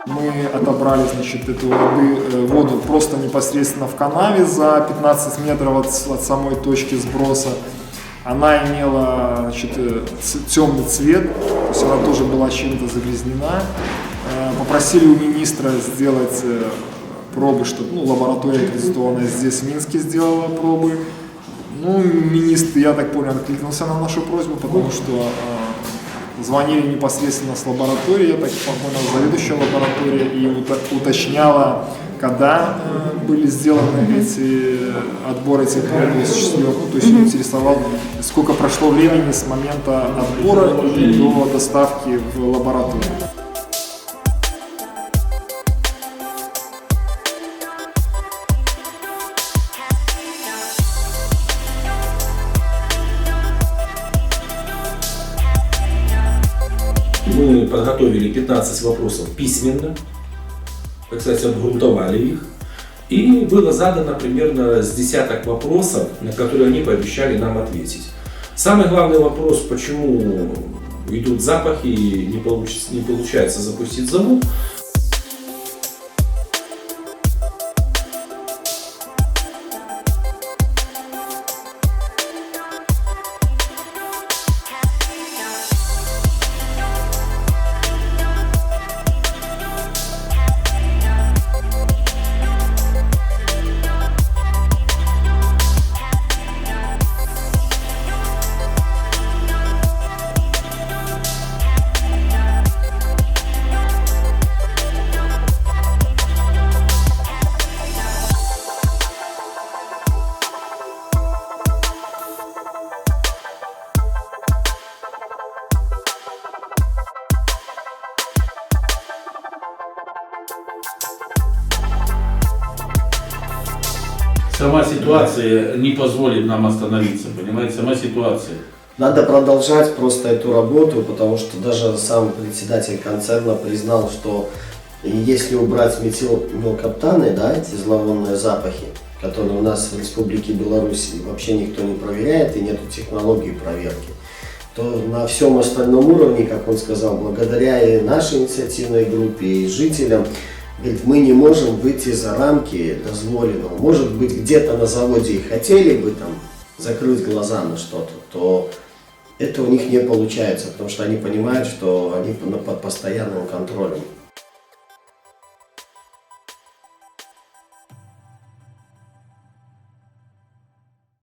Мы отобрали, значит, эту воду просто непосредственно в канаве за 15 метров от самой точки сброса. Она имела, значит, темный цвет, то есть она тоже была чем-то загрязнена. Попросили у министра сделать пробы, чтобы лаборатория аккредитованная здесь в Минске сделала пробы. Министр, я так понял, откликнулся на нашу просьбу, потому что звонили непосредственно с лаборатории, я так понял, заведующая лаборатория, и уточняла, когда были сделаны эти отборы этих проб, то есть интересовал, сколько прошло времени с момента отбора и до доставки в лабораторию. Мы подготовили 15 вопросов письменно, кстати, обгрунтовали их. И было задано примерно с десяток вопросов, на которые они пообещали нам ответить. Самый главный вопрос, почему идут запахи и не получается запустить замок. Сама ситуация не позволит нам остановиться, понимаете, сама ситуация. Надо продолжать просто эту работу, потому что даже сам председатель концерна признал, что если убрать метилмелкоптаны, да, эти зловонные запахи, которые у нас в Республике Беларусь вообще никто не проверяет и нету технологии проверки, то на всем остальном уровне, как он сказал, благодаря и нашей инициативной группе, и жителям, говорит, мы не можем выйти за рамки дозволенного. Может быть, где-то на заводе и хотели бы там закрыть глаза на что-то, то это у них не получается, потому что они понимают, что они под постоянным контролем.